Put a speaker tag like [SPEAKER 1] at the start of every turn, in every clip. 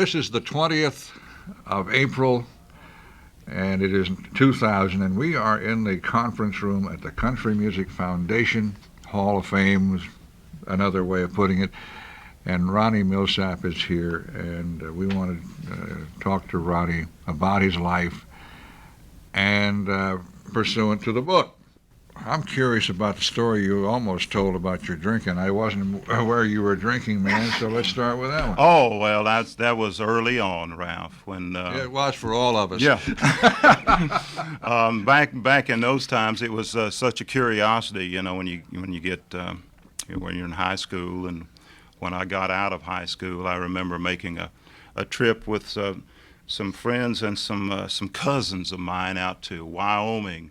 [SPEAKER 1] This is the 20th of April, and it is 2000, and we are in the conference room at the Country Music Foundation Hall of Fame, is another way of putting it. And Ronnie Milsap is here, and we want to talk to Ronnie about his life and pursuant to the book. I'm curious about the story you almost told about your drinking. I wasn't aware you were drinking, man, so let's start with that one.
[SPEAKER 2] Oh, well, that was early on, Ralph. When
[SPEAKER 1] Yeah, it was for all of us.
[SPEAKER 2] Yeah. Back in those times, it was such a curiosity, you know, when you get when you're in high school. And when I got out of high school, I remember making a trip with some friends and some cousins of mine out to Wyoming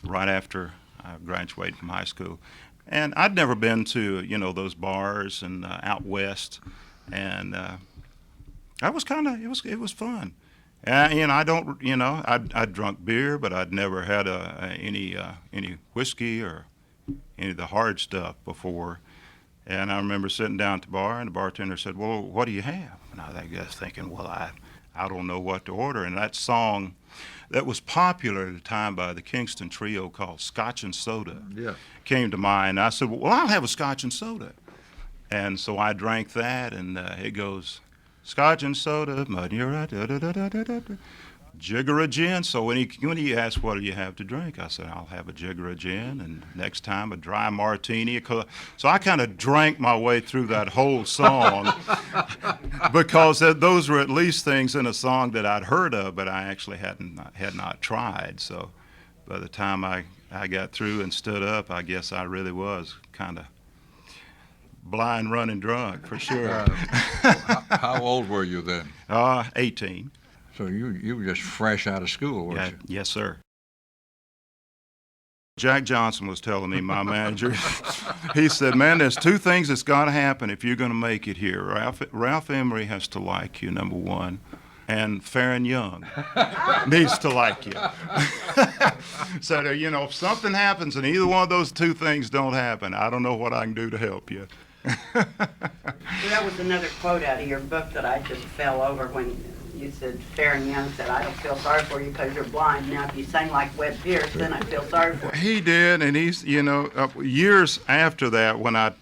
[SPEAKER 2] right after I graduated from high school. And I'd never been to, you know, those bars and out west, and I was it was fun. You know, I'd drunk beer, but I'd never had any whiskey or any of the hard stuff before. And I remember sitting down at the bar, and the bartender said, "Well, what do you have?" And I was just thinking, well, I don't know what to order. And that song that was popular at the time by the Kingston Trio called Scotch and Soda came to mind. I said, well, I'll have a Scotch and Soda. And so I drank that, and it goes, Scotch and Soda, jigger of gin. So when he asked, what do you have to drink? I said, I'll have a jigger of gin, and next time a dry martini. So I kind of drank my way through that whole song because those were at least things in a song that I'd heard of, but I actually had not tried. So by the time I got through and stood up, I guess I really was kind of blind running drunk for sure.
[SPEAKER 1] How old were you then?
[SPEAKER 2] 18.
[SPEAKER 1] So you were just fresh out of school, weren't you?
[SPEAKER 2] Yes, sir. Jack Johnson was telling me, my manager, he said, man, there's two things that's got to happen if you're going to make it here. Ralph Emery has to like you, number one, and Faron Young needs to like you. So, you know, if something happens and either one of those two things don't happen, I don't know what I can do to help you.
[SPEAKER 3] Well, that was another quote out of your book that I just fell over when you said, Faron Young said, I don't feel sorry for you because you're blind. Now, if you sang like Webb Pierce, then I feel sorry for you.
[SPEAKER 2] He did, and he's, you know, years after that, when I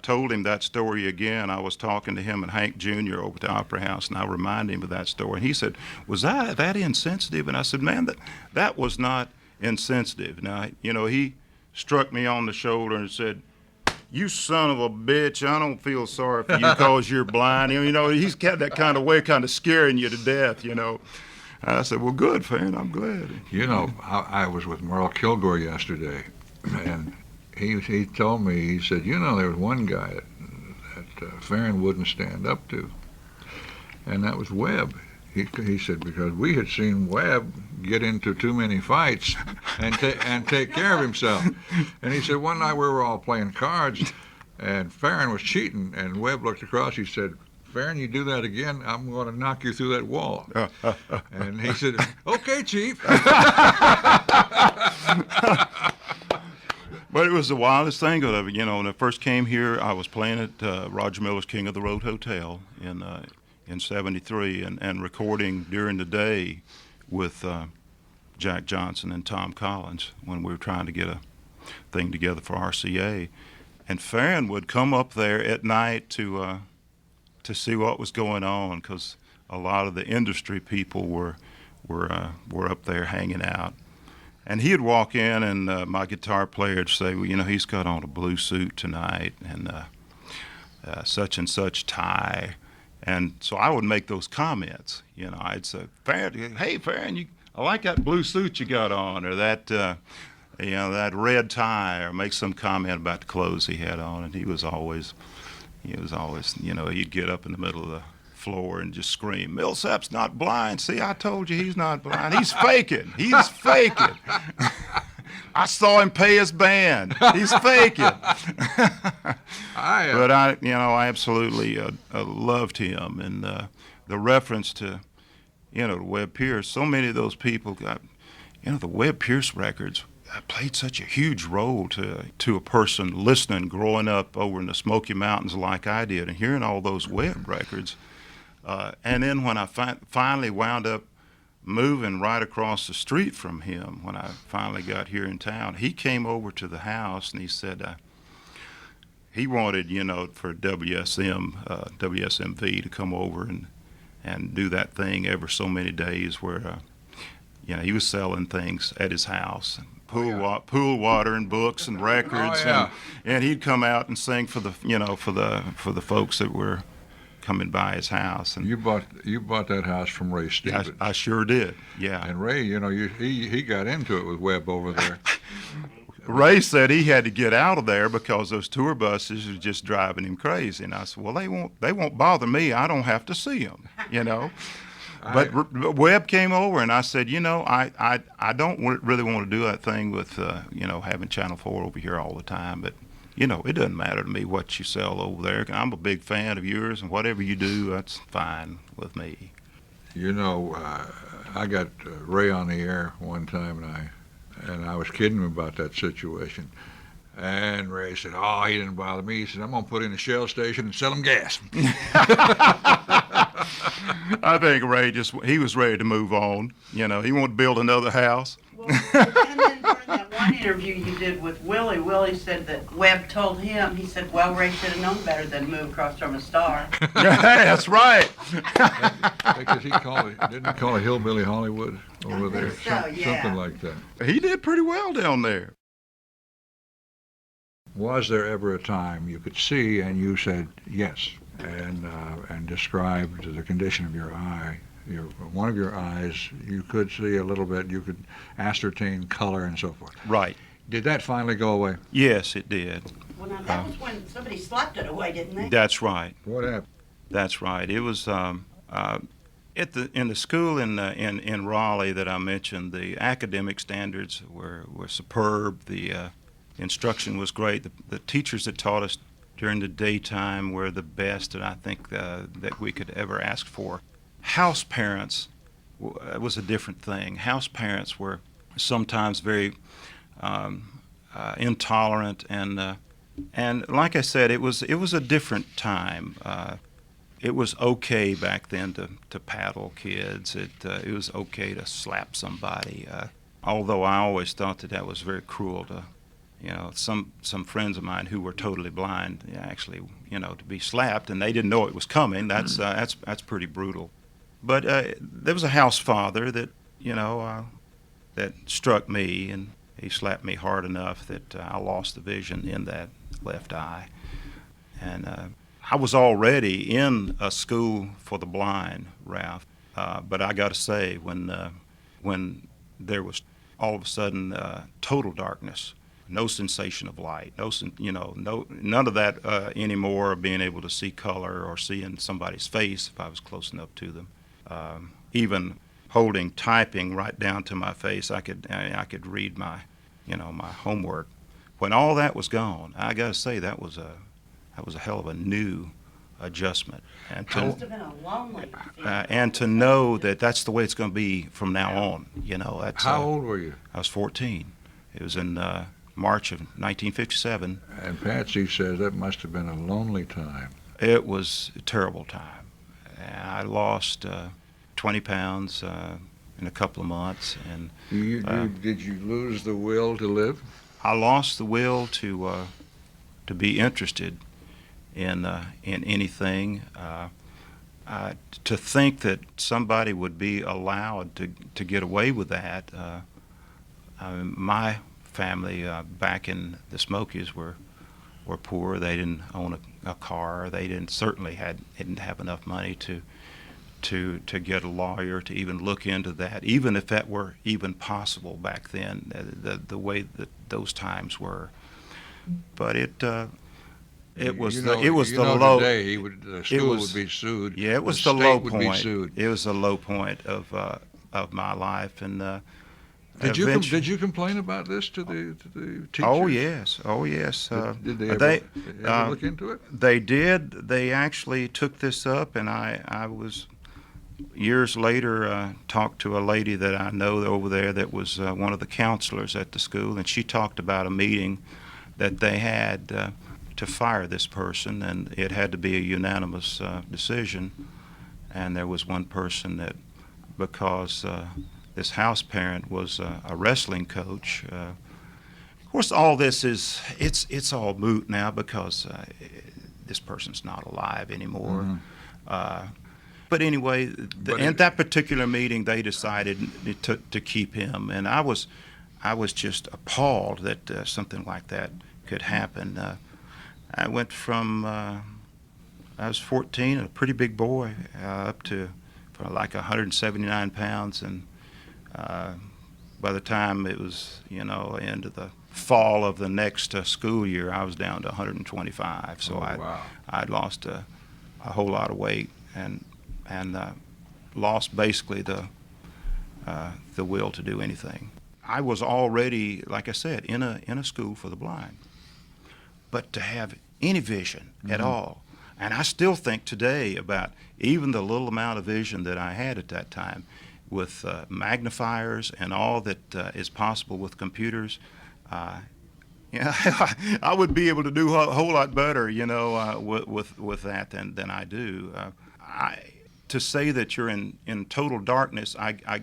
[SPEAKER 2] told him that story again, I was talking to him and Hank Jr. over at the Opera House, and I reminded him of that story. And he said, was that insensitive? And I said, man, that was not insensitive. Now, you know, he struck me on the shoulder and said, you son of a bitch, I don't feel sorry for you because you're blind. You know, he's got that kind of way, kind of scaring you to death, you know. I said, well, good, Fan, I'm glad.
[SPEAKER 1] You know, I was with Merle Kilgore yesterday, and he told me, he said, you know, there was one guy that Faron wouldn't stand up to, and that was Webb. He said, because we had seen Webb get into too many fights and take care of himself. And he said, one night we were all playing cards, and Faron was cheating, and Webb looked across, he said, Faron, you do that again, I'm going to knock you through that wall. And he said, okay, Chief.
[SPEAKER 2] But it was the wildest thing of it. You know, when I first came here, I was playing at Roger Miller's King of the Road Hotel in '73 and recording during the day with Jack Johnson and Tom Collins when we were trying to get a thing together for RCA. And Faron would come up there at night to see what was going on because a lot of the industry people were up there hanging out. And he'd walk in, and my guitar player would say, well, you know, he's got on a blue suit tonight and such and such tie. And so I would make those comments. You know, I'd say, Faron, hey, Faron, I like that blue suit you got on, or that, you know, that red tie, or make some comment about the clothes he had on. And he was always, you know, he'd get up in the middle of the floor and just scream, Milsap's not blind. See, I told you he's not blind. He's faking. He's faking. I saw him pay his band. He's faking. But I absolutely loved him, and the reference to, you know, to Webb Pierce. So many of those people got, you know, the Webb Pierce records played such a huge role to a person listening, growing up over in the Smoky Mountains like I did, and hearing all those Webb records. And then when I finally wound up moving right across the street from him, when I finally got here in town, he came over to the house and he said he wanted, for WSMV to come over and do that thing every so many days where, he was selling things at his house. Pool water and books and records, and he'd come out and sing for the for the folks that were coming by his house. And
[SPEAKER 1] you bought that house from Ray Stevens.
[SPEAKER 2] I sure did, yeah.
[SPEAKER 1] And Ray, he got into it with Webb over there.
[SPEAKER 2] Ray said he had to get out of there because those tour buses were just driving him crazy. And I said, well, they won't bother me. I don't have to see them, But Webb came over, and I said, I don't really want to do that thing with, having Channel 4 over here all the time. But, it doesn't matter to me what you sell over there. I'm a big fan of yours, and whatever you do, that's fine with me.
[SPEAKER 1] I got Ray on the air one time, and I was kidding him about that situation. And Ray said, oh, he didn't bother me. He said, I'm going to put in a Shell station and sell him gas.
[SPEAKER 2] I think Ray he was ready to move on. He wanted to build another house.
[SPEAKER 3] Well, and then during that one interview you did with Willie said that Webb told him, he said, well, Ray should have known better than move across from a star.
[SPEAKER 2] That's right.
[SPEAKER 1] Because didn't he call it Hillbilly Hollywood over there?
[SPEAKER 3] So, yeah.
[SPEAKER 1] Something like that.
[SPEAKER 2] He did pretty well down there.
[SPEAKER 1] Was there ever a time you could see and you said yes, and described the condition of your eye? One of your eyes, you could see a little bit, you could ascertain color and so forth.
[SPEAKER 2] Right.
[SPEAKER 1] Did that finally go away?
[SPEAKER 2] Yes, it did.
[SPEAKER 3] Well, now that was when somebody slapped it away, didn't they?
[SPEAKER 2] That's right.
[SPEAKER 1] What happened?
[SPEAKER 2] That's right. It was in the school in Raleigh that I mentioned. The academic standards were superb. The instruction was great. The teachers that taught us during the daytime were the best that I think that we could ever ask for. House parents was a different thing. House parents were sometimes very intolerant, and like I said, it was a different time. It was okay back then to paddle kids. It was okay to slap somebody. Although I always thought that was very cruel to. Some friends of mine who were totally blind, actually, to be slapped, and they didn't know it was coming. That's pretty brutal. But there was a house father that, that struck me, and he slapped me hard enough that I lost the vision in that left eye. And I was already in a school for the blind, Ralph. But I got to say, when there was all of a sudden total darkness. No sensation of light, none of that anymore, of being able to see color or seeing somebody's face if I was close enough to them. Even typing right down to my face, I could read my homework. When all that was gone, I got to say that was a hell of a new adjustment. And
[SPEAKER 3] It must have been a lonely feeling.
[SPEAKER 2] and to know that that's the way it's going to be from now on. That's
[SPEAKER 1] How old were you?
[SPEAKER 2] I was 14. It was in March of 1957.
[SPEAKER 1] And Patsy says that must have been a lonely time.
[SPEAKER 2] It was a terrible time. And I lost 20 pounds in a couple of months. And
[SPEAKER 1] Did you lose the will to live?
[SPEAKER 2] I lost the will to be interested in anything. To think that somebody would be allowed to get away with that. My family back in the Smokies were poor. They didn't own a car. They didn't have enough money to get a lawyer to even look into that, even if that were even possible back then, the way that those times were. But it was the low.
[SPEAKER 1] Today the school would be sued.
[SPEAKER 2] Yeah, it was
[SPEAKER 1] the
[SPEAKER 2] the low
[SPEAKER 1] state would
[SPEAKER 2] point.
[SPEAKER 1] be sued.
[SPEAKER 2] It was the low point of my life, and
[SPEAKER 1] Did you complain about this to the teachers?
[SPEAKER 2] Oh yes.
[SPEAKER 1] Did they ever look into it?
[SPEAKER 2] They did. They actually took this up, and I was years later talked to a lady that I know over there that was one of the counselors at the school, and she talked about a meeting that they had to fire this person, and it had to be a unanimous decision and there was one person that, because this house parent was a wrestling coach. Of course, all this it's all moot now because this person's not alive anymore.
[SPEAKER 1] Mm-hmm.
[SPEAKER 2] But anyway,
[SPEAKER 1] But
[SPEAKER 2] in that particular meeting, they decided to keep him, and I was just appalled that something like that could happen. I went from I was 14, a pretty big boy, up to like 179 pounds, and by the time it was into the fall of the next school year, I was down to 125. So
[SPEAKER 1] wow.
[SPEAKER 2] I'd lost a whole lot of weight and lost basically the will to do anything. I was already, like I said, in a school for the blind, but to have any vision at all, and I still think today about even the little amount of vision that I had at that time, with magnifiers and all that is possible with computers. I would be able to do a whole lot better, with that than I do. To say that you're in total darkness, I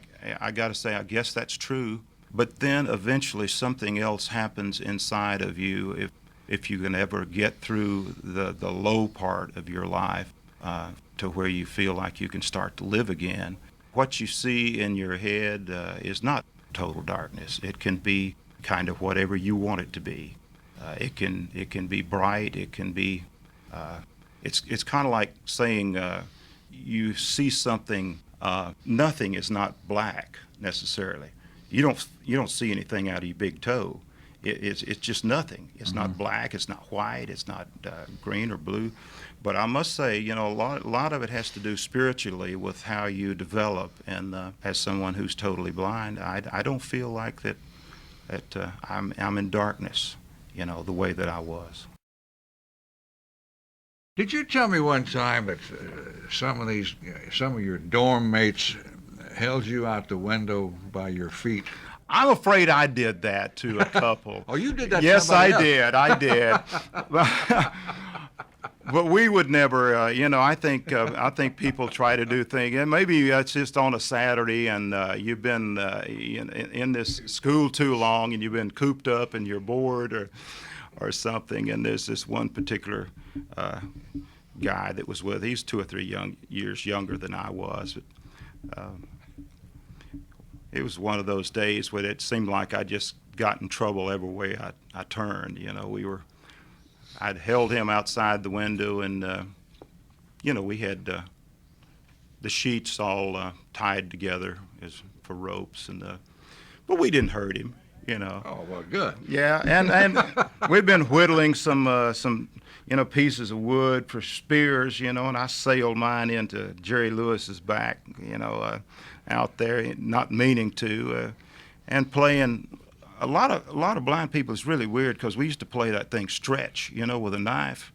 [SPEAKER 2] got to say, I guess that's true. But then eventually something else happens inside of you if you can ever get through the low part of your life to where you feel like you can start to live again. What you see in your head is not total darkness. It can be kind of whatever you want it to be. It can be bright. It can be. It's kind of like saying you see something. Nothing is not black necessarily. You don't see anything out of your big toe. It's just nothing. It's not black. It's not white. It's not green or blue. But I must say, a lot of it has to do spiritually with how you develop. And as someone who's totally blind, I don't feel like that I'm in darkness, the way that I was.
[SPEAKER 1] Did you tell me one time that some of your dorm mates held you out the window by your feet?
[SPEAKER 2] I'm afraid I did that to a couple.
[SPEAKER 1] Oh, you did that to
[SPEAKER 2] Yes,
[SPEAKER 1] somebody
[SPEAKER 2] I
[SPEAKER 1] else.
[SPEAKER 2] did. But we would never, I think people try to do things, and maybe it's just on a Saturday, and you've been in this school too long, and you've been cooped up, and you're bored or something. And there's this one particular guy that was with. He's 2 or 3 years younger than I was. But, it was one of those days where it seemed like I just got in trouble every way I turned. I'd held him outside the window, and we had the sheets all tied together for ropes, and but we didn't hurt him.
[SPEAKER 1] Oh, well, good.
[SPEAKER 2] Yeah, and we've been whittling some pieces of wood for spears, and I sailed mine into Jerry Lewis's back, out there, not meaning to, and playing. A lot of blind people is really weird because we used to play that thing stretch, with a knife,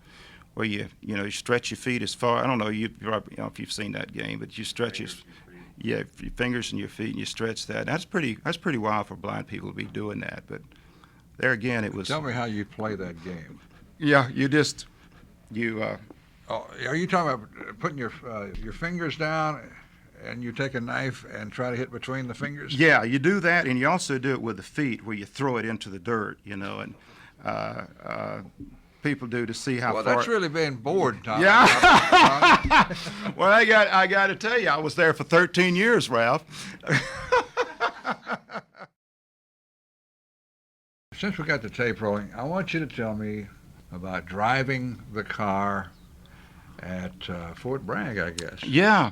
[SPEAKER 2] where you stretch your feet as far. I don't know if you've seen that game, but you stretch your fingers and your feet, and you stretch that. That's pretty wild for blind people to be doing that. But there again, it was.
[SPEAKER 1] Tell me how you play that game.
[SPEAKER 2] Yeah, you.
[SPEAKER 1] Oh, are you talking about putting your fingers down, and you take a knife and try to hit between the fingers?
[SPEAKER 2] Yeah, you do that, and you also do it with the feet, where you throw it into the dirt, and people do to see how
[SPEAKER 1] Well,
[SPEAKER 2] far.
[SPEAKER 1] that's really being bored, Tom.
[SPEAKER 2] Yeah. Well, I got to tell you, I was there for 13 years, Ralph.
[SPEAKER 1] Since we got the tape rolling, I want you to tell me about driving the car at Fort Bragg, I guess.
[SPEAKER 2] Yeah.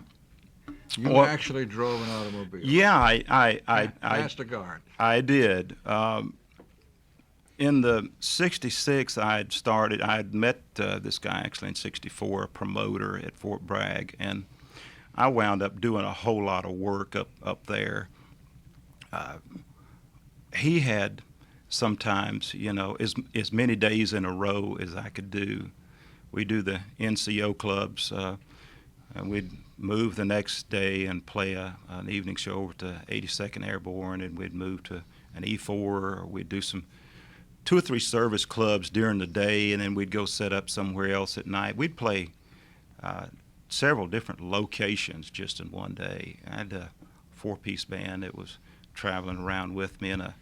[SPEAKER 1] You
[SPEAKER 2] Well,
[SPEAKER 1] actually drove an automobile.
[SPEAKER 2] Yeah, I
[SPEAKER 1] Past a guard.
[SPEAKER 2] I did. In the '66, I'd met this guy actually in '64, a promoter at Fort Bragg, and I wound up doing a whole lot of work up there. He had sometimes, as many days in a row as I could do. We do the NCO clubs, and we'd move the next day and play an evening show over to 82nd Airborne, and we'd move to an E4, or we'd do some 2 or 3 service clubs during the day, and then we'd go set up somewhere else at night. We'd play several different locations just in one day. I had a 4-piece band that was traveling around with me, and a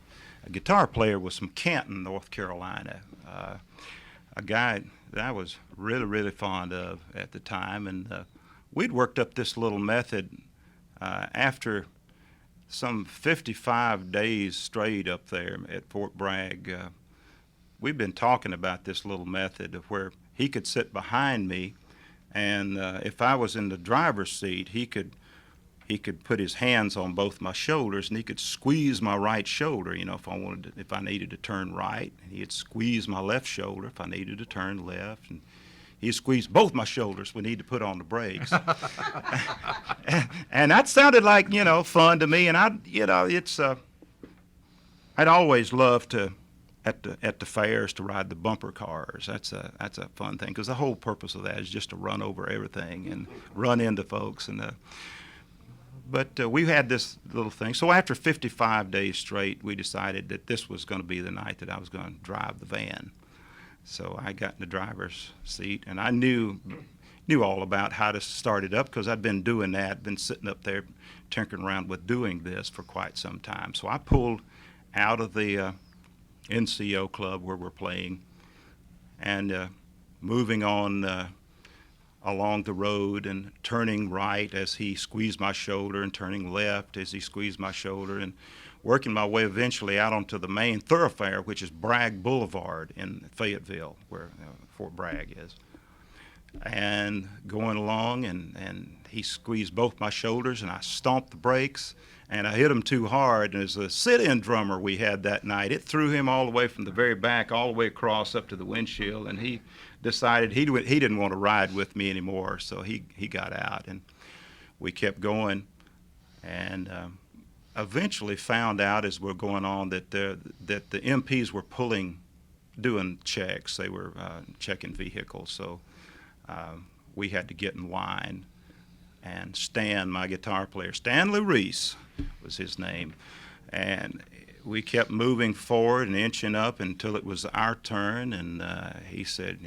[SPEAKER 2] guitar player was from Canton, North Carolina, a guy that I was really, really fond of at the time. And we'd worked up this little method after some 55 days straight up there at Fort Bragg. We've been talking about this little method of where he could sit behind me, and if I was in the driver's seat, he could put his hands on both my shoulders, and he could squeeze my right shoulder, if I needed to turn right, and he'd squeeze my left shoulder if I needed to turn left, and he'd squeeze both my shoulders when he need to put on the brakes. and that sounded like, fun to me, and I'd always loved to at the fairs to ride the bumper cars. That's a fun thing, because the whole purpose of that is just to run over everything and run into folks. But we had this little thing. So after 55 days straight, we decided that this was going to be the night that I was going to drive the van. So I got in the driver's seat, and I knew all about how to start it up, because I'd been doing that, been sitting up there tinkering around with doing this for quite some time. So I pulled out of the NCO club where we're playing, and moving on along the road, and turning right as he squeezed my shoulder, and turning left as he squeezed my shoulder, and working my way eventually out onto the main thoroughfare, which is Bragg Boulevard in Fayetteville, where Fort Bragg is. And going along, and he squeezed both my shoulders, and I stomped the brakes, and I hit him too hard. And as a sit-in drummer we had that night, it threw him all the way from the very back all the way across up to the windshield, and he decided he didn't want to ride with me anymore, so he got out, and we kept going, and eventually found out as we're going on that the MPs were doing checks. They were checking vehicles, so we had to get in line. And Stan, my guitar player, Stanley Reese was his name, and we kept moving forward and inching up until it was our turn, and he said,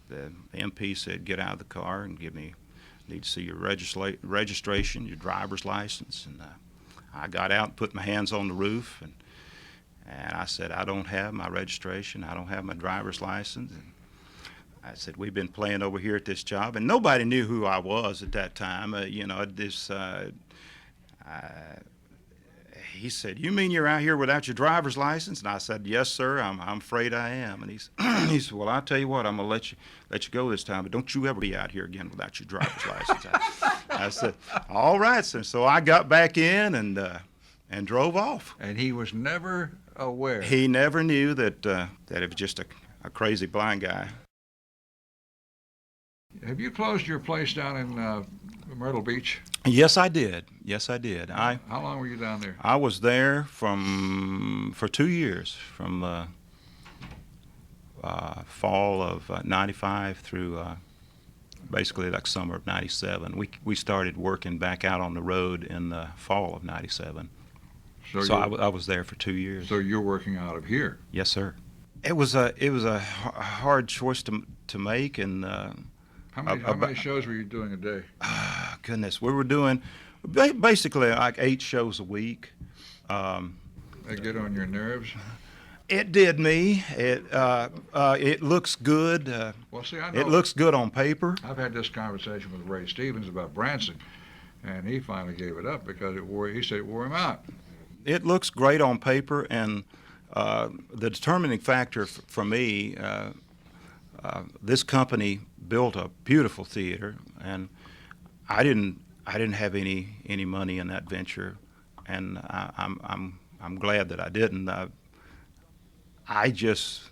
[SPEAKER 2] the MP said, get out of the car and need to see your registration, your driver's license. And I got out and put my hands on the roof, and I said, I don't have my registration, I don't have my driver's license. And I said, we've been playing over here at this job, and nobody knew who I was at that time. He said, you mean you're out here without your driver's license? And I said, yes, sir, I'm afraid I am. And he said, well, I'll tell you what, I'm going to let you go this time, but don't you ever be out here again without your driver's license. I said, all right, sir. So I got back in and drove off.
[SPEAKER 1] And he was never aware.
[SPEAKER 2] He never knew that it was just a crazy blind guy.
[SPEAKER 1] Have you closed your place down in Myrtle Beach?
[SPEAKER 2] Yes, I did. How
[SPEAKER 1] long were you down there?
[SPEAKER 2] I was there for 2 years, from fall of '95 through basically like summer of '97. We started working back out on the road in the fall of '97. So I was there for 2 years.
[SPEAKER 1] So you're working out of here?
[SPEAKER 2] Yes, sir. It was a hard choice to make, and
[SPEAKER 1] how many shows were you doing a day?
[SPEAKER 2] Goodness, we were doing basically like 8 shows a week.
[SPEAKER 1] They get on your nerves?
[SPEAKER 2] It did me. It looks good.
[SPEAKER 1] Well, see, I know.
[SPEAKER 2] It looks good on paper.
[SPEAKER 1] I've had this conversation with Ray Stevens about Branson, and he finally gave it up because he said it wore him out.
[SPEAKER 2] It looks great on paper, and the determining factor for me, this company built a beautiful theater, and I didn't have any money in that venture, and I'm glad that I didn't. I just,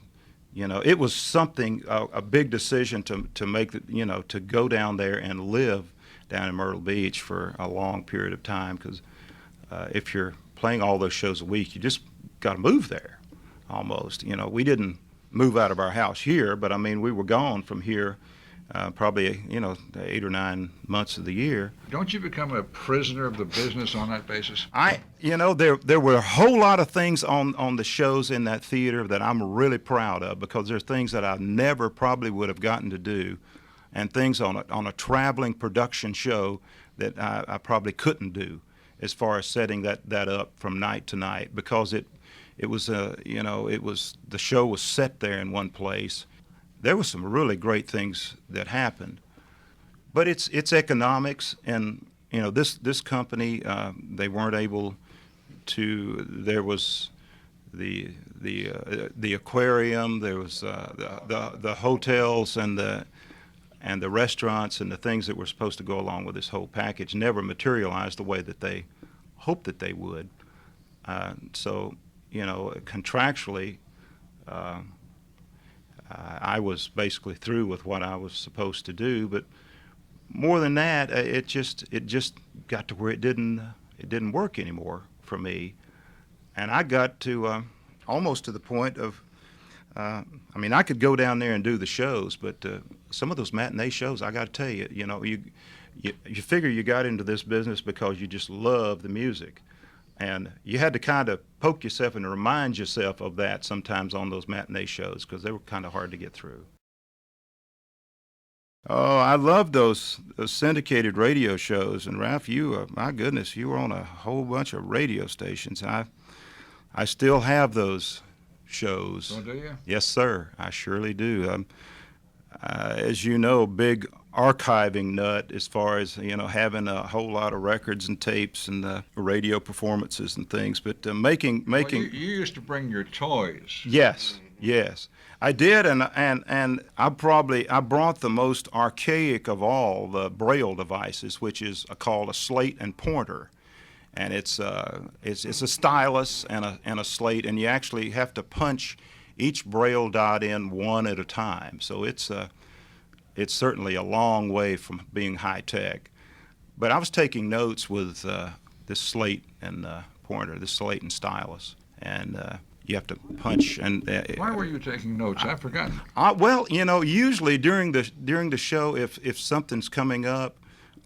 [SPEAKER 2] it was something, a big decision to make, to go down there and live down in Myrtle Beach for a long period of time, because if you're playing all those shows a week, you just got to move there almost. We didn't move out of our house here, but I mean, we were gone from here probably 8 or 9 months of the year.
[SPEAKER 1] Don't you become a prisoner of the business on that basis?
[SPEAKER 2] There were a whole lot of things on the shows in that theater that I'm really proud of, because there's things that I never probably would have gotten to do, and things on a traveling production show that I probably couldn't do, as far as setting that up from night to night, because it was the show was set there in one place. There were some really great things that happened, but it's economics, and this company, they weren't able to. There was the aquarium, there was the hotels and the restaurants and the things that were supposed to go along with this whole package never materialized the way that they hoped that they would. So contractually, I was basically through with what I was supposed to do. But more than that, it just got to where it didn't work anymore for me, and I got to almost to the point of. I could go down there and do the shows, but some of those matinee shows, I got to tell you, you figure you got into this business because you just love the music, and you had to kind of poke yourself and remind yourself of that sometimes on those matinee shows, because they were kind of hard to get through. Oh, I love those syndicated radio shows, and Ralph, my goodness, you were on a whole bunch of radio stations. I still have those shows.
[SPEAKER 1] Oh, do you?
[SPEAKER 2] Yes, sir. I surely do. As you know, big archiving nut as far as having a whole lot of records and tapes and radio performances and things. But making.
[SPEAKER 1] Well, you used to bring your toys.
[SPEAKER 2] Yes, yes, I did, and I brought the most archaic of all the Braille devices, which is called a slate and pointer. And it's a stylus and a slate, and you actually have to punch each Braille dot in one at a time. So it's certainly a long way from being high tech. But I was taking notes with this slate and pointer, this slate and stylus, and you have to punch. And
[SPEAKER 1] why were you taking notes? I've forgotten.
[SPEAKER 2] Well, usually during the show, if something's coming up,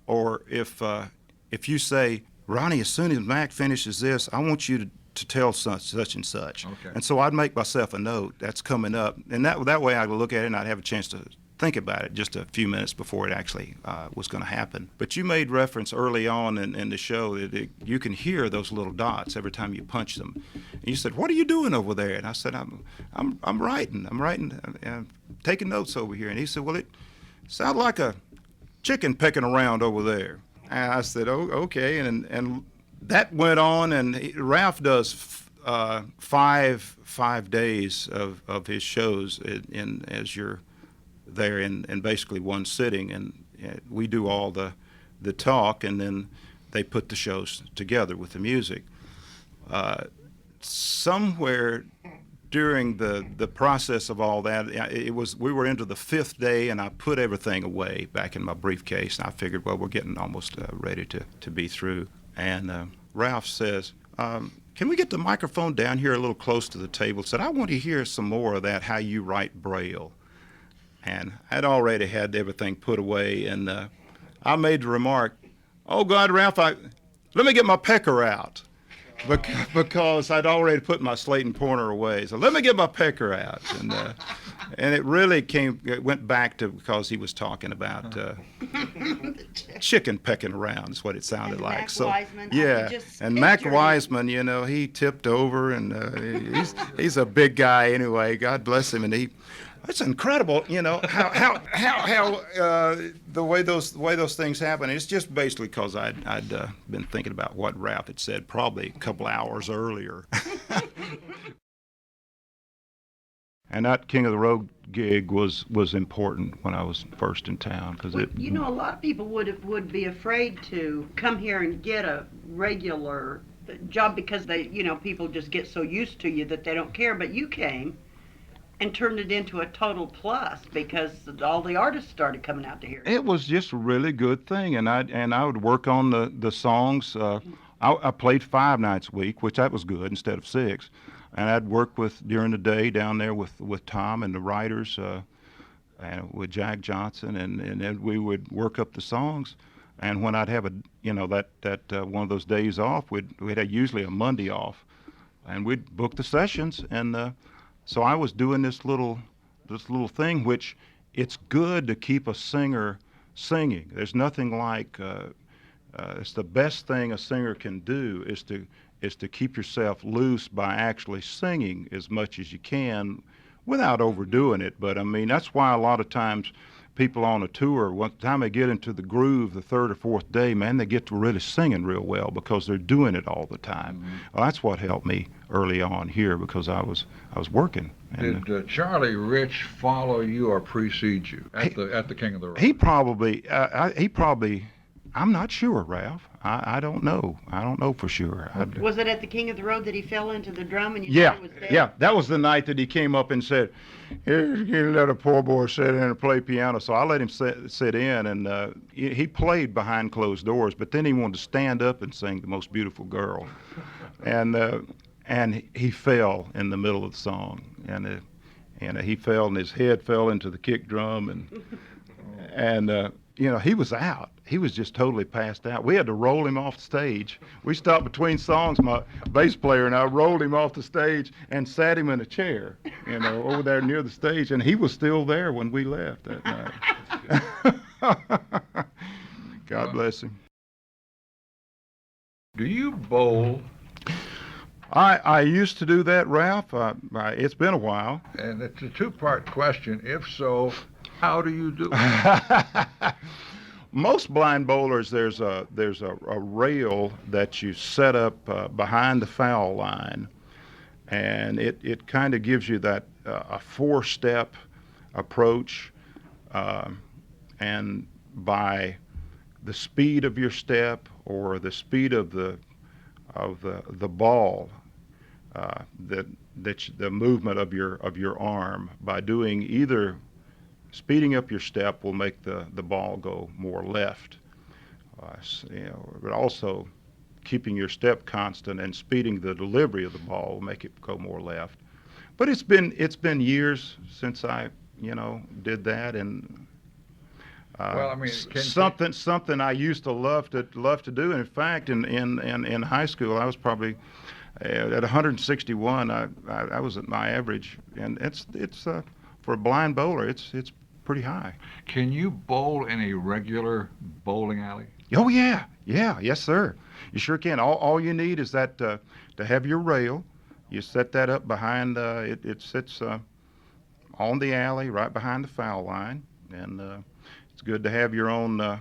[SPEAKER 2] or if you say, Ronnie, as soon as Mac finishes this, I want you to tell such and such.
[SPEAKER 1] Okay.
[SPEAKER 2] And so I'd make myself a note that's coming up, and that way I would look at it and I'd have a chance to think about it just a few minutes before it actually was going to happen. But you made reference early on in the show that you can hear those little dots every time you punch them. And you said, "What are you doing over there?" And I said, "I'm writing. I'm taking notes over here." And he said, "Well, it sounds like a chicken pecking around over there." And I said, "Oh, okay," and that went on, and Ralph does five days of his shows as you're there in basically one sitting, and we do all the talk, and then they put the shows together with the music. Somewhere during the process of all that, we were into the fifth day, and I put everything away back in my briefcase, and I figured, well, we're getting almost ready to be through. And Ralph says, "Can we get the microphone down here a little close to the table?" Said, "I want to hear some more of that, how you write Braille." And I'd already had everything put away, and I made the remark, "Oh God, Ralph, let me get my pecker out." Because I'd already put my slate and pointer away. So let me get my pecker out. And it really went back to because he was talking about chicken pecking around is what it sounded
[SPEAKER 3] and
[SPEAKER 2] like.
[SPEAKER 3] Mac
[SPEAKER 2] so
[SPEAKER 3] Wiseman,
[SPEAKER 2] yeah, and Mac
[SPEAKER 3] picture him.
[SPEAKER 2] Wiseman, he tipped over, and he's a big guy anyway. God bless him, and it's incredible, how the way those things happen. It's just basically because I'd been thinking about what Ralph had said probably a couple hours earlier. And that King of the Road gig was important when I was first in town, because
[SPEAKER 3] a lot of people would be afraid to come here and get a regular job because people just get so used to you that they don't care. But you came and turned it into a total plus because all the artists started coming out to hear it.
[SPEAKER 2] It was just a really good thing, and I would work on the songs. I played 5 nights a week, which that was good instead of 6, and I'd work during the day down there with Tom and the writers, and with Jack Johnson, and then we would work up the songs. And when I'd have that one of those days off, we'd have usually a Monday off, and we'd book the sessions. And so I was doing this little thing, which it's good to keep a singer singing. There's nothing like it's the best thing a singer can do is to keep yourself loose by actually singing as much as you can without overdoing it. But I mean, that's why a lot of times people on a tour, one time they get into the groove the third or fourth day, man, they get to really singing real well because they're doing it all the time.
[SPEAKER 1] Mm-hmm.
[SPEAKER 2] Well, that's what helped me early on here because I was working. And,
[SPEAKER 1] Did Charlie Rich follow you or precede you at the King of the Road?
[SPEAKER 2] he probably, I'm not sure, Ralph. I don't know. I don't know for sure.
[SPEAKER 3] Was it at the King of the Road that he fell into the drum and you
[SPEAKER 2] Yeah,
[SPEAKER 3] thought he was dead?
[SPEAKER 2] yeah. That was the night that he came up and said, "Here's you let a poor boy sit in and play piano." So I let him sit in, and he played behind closed doors. But then he wanted to stand up and sing "The Most Beautiful Girl," and he fell in the middle of the song, and he fell, and his head fell into the kick drum, and you know, he was out. He was just totally passed out. We had to roll him off the stage. We stopped between songs, my bass player and I rolled him off the stage and sat him in a chair, you know, over there near the stage, and he was still there when we left that night. God bless him.
[SPEAKER 1] Do you bowl?
[SPEAKER 2] I used to do that, Ralph. It's been a while.
[SPEAKER 1] And it's a two-part question. If so, how do you do it?
[SPEAKER 2] Most blind bowlers, there's a rail that you set up behind the foul line, and it kind of gives you that a four-step approach, and by the speed of your step or the speed of the ball, the movement of your arm, by doing either. Speeding up your step will make the ball go more left, you know, but also keeping your step constant and speeding the delivery of the ball will make it go more left. But it's been years since I, you know, did that, and
[SPEAKER 1] well, I mean,
[SPEAKER 2] something I used to love to do. And in fact, in high school, I was probably at 161. I was at my average, and it's for a blind bowler, it's pretty high.
[SPEAKER 1] Can you bowl in a regular bowling alley?
[SPEAKER 2] Oh yeah, yes sir. You sure can. All you need is that to have your rail. You set that up behind. It sits on the alley, right behind the foul line, and it's good to have your own.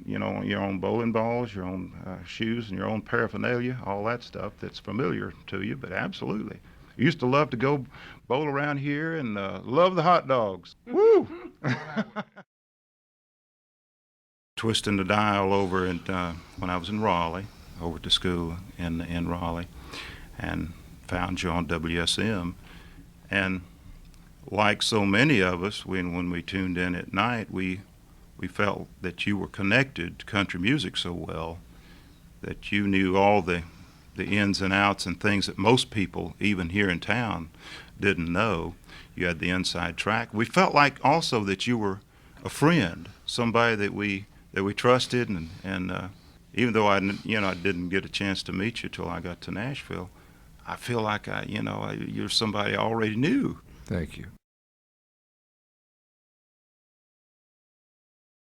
[SPEAKER 2] You know, your own bowling balls, your own shoes, and your own paraphernalia, all that stuff that's familiar to you. But absolutely. Used to love to go bowl around here and love the hot dogs. Woo! Twisting the dial over when I was in Raleigh, over to school in Raleigh, and found you on WSM. And like so many of us, when we tuned in at night, we felt that you were connected to country music so well that you knew all the ins and outs and things that most people, even here in town, didn't know. You had the inside track. We felt like also that you were a friend, somebody that we trusted, and even though I didn't get a chance to meet you till I got to Nashville, I feel like you're somebody I already knew.
[SPEAKER 1] Thank you.